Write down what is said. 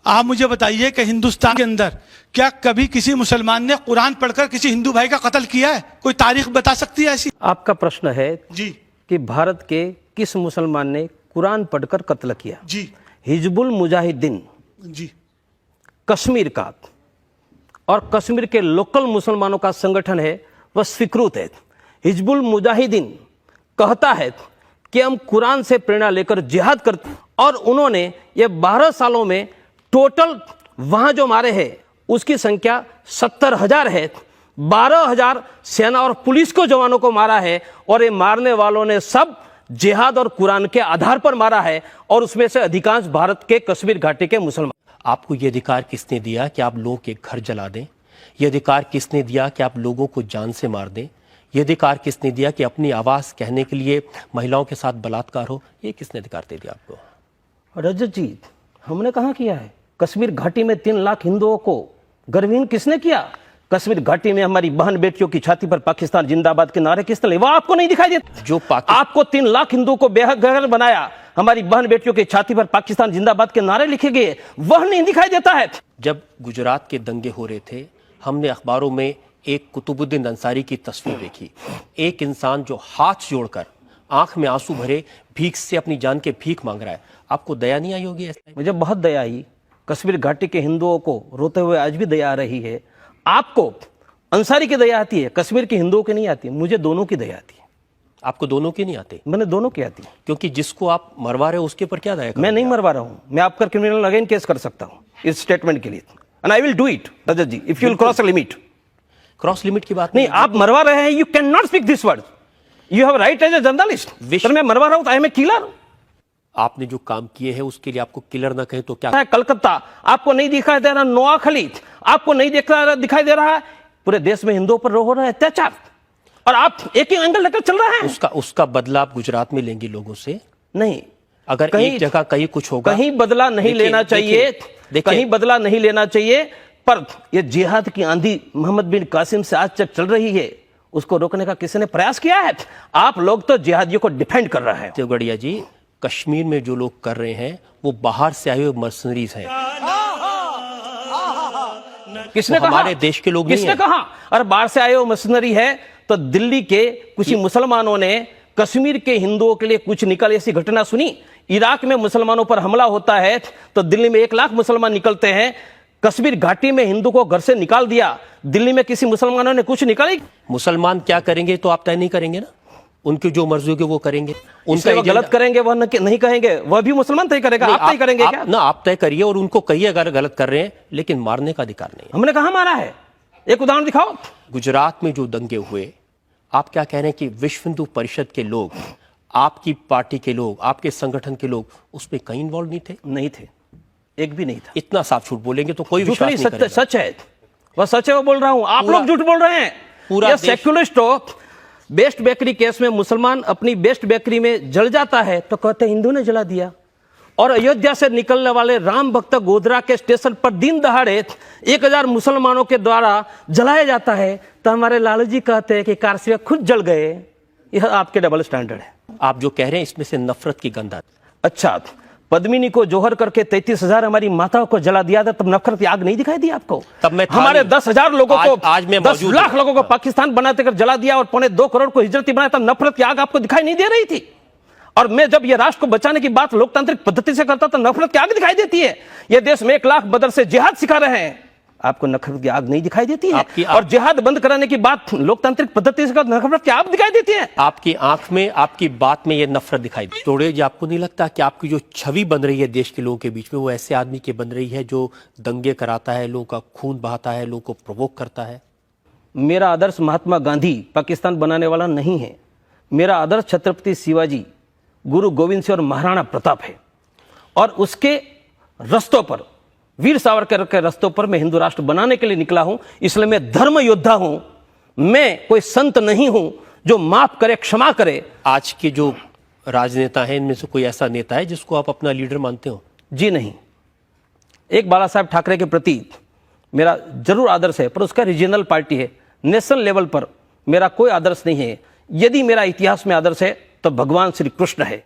आप मुझे बताइए कि हिंदुस्तान के अंदर क्या कभी किसी मुसलमान ने कुरान पढ़कर किसी हिंदू भाई का कत्ल किया है? कोई तारीख बता सकती है ऐसी? आपका प्रश्न है जी कि भारत के किस मुसलमान ने कुरान पढ़कर कत्ल किया? जी हिजबुल मुजाहिदीन जी कश्मीर का और कश्मीर के लोकल मुसलमानों का संगठन है, वह स्वीकृत है। हिजबुल मुजाहिदीन कहता है कि हम कुरान से प्रेरणा लेकर जिहाद करते, और उन्होंने ये 12 सालों में टोटल वहां जो मारे हैं उसकी संख्या 70,000 है। 12,000 सेना और पुलिस को जवानों को मारा है, और ये मारने वालों ने सब जिहाद और कुरान के आधार पर मारा है, और उसमें से अधिकांश भारत के कश्मीर घाटी के मुसलमान। आपको ये अधिकार किसने दिया कि आप लोगों के घर जला दें? ये अधिकार किसने दिया कि आप लोगों को जान से मार दें? ये अधिकार किसने दिया कि अपनी आवाज़ कहने के लिए महिलाओं के साथ बलात्कार हो? ये किसने अधिकार दे दिया आपको? रजत जी, हमने कहाँ किया है? कश्मीर घाटी में 3 लाख हिंदुओं को गर्वहीन किसने किया? कश्मीर घाटी में हमारी बहन बेटियों की छाती पर पाकिस्तान जिंदाबाद के नारे किसने? वो आपको नहीं दिखाई देता? जो आपको 3 लाख हिंदुओं को बेघर बनाया, हमारी बहन बेटियों की छाती पर पाकिस्तान जिंदाबाद के नारे लिखे गए, वह नहीं दिखाई देता है। जब गुजरात के दंगे हो रहे थे, हमने अखबारों में एक कुतुबुद्दीन अंसारी की तस्वीर देखी। एक इंसान जो हाथ जोड़कर आंख में आंसू भरे भीख से अपनी जान के भीख मांग रहा है। आपको दया नहीं आई होगी ऐसा? मुझे बहुत दया आई। कश्मीर घाटी के हिंदुओं को रोते हुए आज भी दया आ रही है। आपको अंसारी की दया आती है, कश्मीर के हिंदुओं की नहीं आती। मुझे दोनों की दया आती है। आपको दोनों की नहीं आती? मैंने दोनों की आती है। क्योंकि जिसको आप मरवा रहे हो उसके ऊपर क्या दया? मैं नहीं मरवा रहा हूं। मैं आपका क्रिमिनल अगेन केस कर सकता हूं इस स्टेटमेंट के लिए, and I will do it Rajat ji, if you will cross a limit. Cross limit की बात नहीं, आप मरवा रहे हैं। You can not speak this word. You have right as a journalist. Sir, मैं मरवा रहा हूं तो आई एम ए किलर। आपने जो काम किए हैं उसके लिए आपको किलर ना कहे तो क्या? कलकत्ता आपको नहीं दिखाई दे रहा? नोआखली आपको नहीं दिखाई दे रहा है? पूरे देश में हिंदुओं पर हो रहा है अत्याचार, और आप एक ही एंगल लेकर चल रहे हैं। उसका बदला आप गुजरात में लेंगे लोगों से? नहीं, अगर एक जगह कहीं कुछ होगा, कहीं बदला नहीं लेना चाहिए, कहीं बदला नहीं लेना चाहिए। पर यह जिहाद की आंधी मोहम्मद बिन कासिम से आज तक चल रही है, उसको रोकने का किसी ने प्रयास किया है? आप लोग तो जिहादियों को डिफेंड कर रहे हैं। देवगढ़िया जी, कश्मीर में जो लोग कर रहे हैं वो बाहर से आए हुए मर्सनरीज हैं। किसने कहा? हमारे देश के लोग नहीं हैं। किसने कहा? अरे बाहर से आए हुए मर्सनरी है तो दिल्ली के कुछ मुसलमानों ने कश्मीर के हिंदुओं के लिए कुछ निकल ऐसी घटना सुनी? इराक में मुसलमानों पर हमला होता है तो दिल्ली में 1 लाख मुसलमान निकलते हैं। कश्मीर घाटी में हिंदू को घर से निकाल दिया, दिल्ली में किसी मुसलमानों ने कुछ निकाली? मुसलमान क्या करेंगे तो आप तय नहीं करेंगे ना? उनकी जो मर्जी होगी वो करेंगे। उनका वो गलत करेंगे वह नहीं कहेंगे, वह भी मुसलमान तय करेगा। आप तय करेंगे क्या? ना, आप तय करिए और उनको कहिए अगर गलत कर रहे हैं, लेकिन मारने का अधिकार नहीं। हमने कहा मारा है? एक उदाहरण दिखाओ। गुजरात में जो दंगे हुए, आप क्या कह रहे हैं कि विश्व हिंदू परिषद के लोग, आपकी पार्टी के लोग, आपके संगठन के लोग उसमें कहीं इन्वॉल्व नहीं थे? नहीं थे, एक भी नहीं था। इतना साफ झूठ बोलेंगे तो कोई विश्वास नहीं करेगा। सच है, वह सच है, वो बोल रहा हूं। आप लोग झूठ बोल रहे हैं। पूरा सेक्युलरिस्ट हो। बेस्ट बेकरी केस में मुसलमान अपनी बेस्ट बेकरी में जल जाता है तो कहते हिंदू ने जला दिया, और अयोध्या से निकलने वाले राम भक्त गोधरा के स्टेशन पर दिन दहाड़े 1000 मुसलमानों के द्वारा जलाया जाता है तो हमारे लालू जी कहते हैं कि कारसिया खुद जल गए। यह आपके डबल स्टैंडर्ड है। आप जो कह रहे हैं इसमें से नफरत की गंध आती। अच्छा, पद्मिनी को जोहर करके 33,000 हमारी माताओं को जला दिया था, तब नफरत की आग नहीं दिखाई दी आपको? तब मैं हमारे 10,000 लोगों को, आज मैं 10 लाख लोगों को पाकिस्तान बनाते कर जला दिया और 2.25 करोड़ को हिजरती बनाया, तब नफरत की आग आपको दिखाई नहीं दे रही थी? और मैं जब ये राष्ट्र को बचाने की बात लोकतांत्रिक पद्धति से करता तो नफरत की आग दिखाई देती है। ये देश में 1 लाख मदरसे जिहाद सिखा रहे हैं, आपको नफरत की आग नहीं दिखाई देती है? और जिहाद बंद कराने की बात लोकतांत्रिक पद्धति से नफरत की आग दिखाई देती है? आपकी आंख में, आपकी बात में ये नफरत दिखाई देती है। तोड़े जी, आपको नहीं लगता कि आपकी जो छवि बन रही है देश के लोगों के बीच में, वो ऐसे आदमी की बन रही है जो दंगे कराता है, लोगों का खून बहाता है, लोगों को प्रोवोक करता है? मेरा आदर्श महात्मा गांधी पाकिस्तान बनाने वाला नहीं है। मेरा आदर्श छत्रपति शिवाजी, गुरु गोविंद सिंह और महाराणा प्रताप है, और उसके रस्तों पर, वीर सावरकर के रस्तों पर मैं हिंदू राष्ट्र बनाने के लिए निकला हूं। इसलिए मैं धर्म योद्धा हूं, मैं कोई संत नहीं हूं जो माफ करे, क्षमा करे। आज के जो राजनेता हैं इनमें से कोई ऐसा नेता है जिसको आप अपना लीडर मानते हो? जी नहीं। एक बाला साहब ठाकरे के प्रति मेरा जरूर आदर्श है, पर उसका रीजनल पार्टी है। नेशनल लेवल पर मेरा कोई आदर्श नहीं है। यदि मेरा इतिहास में आदर्श है तो भगवान श्री कृष्ण है।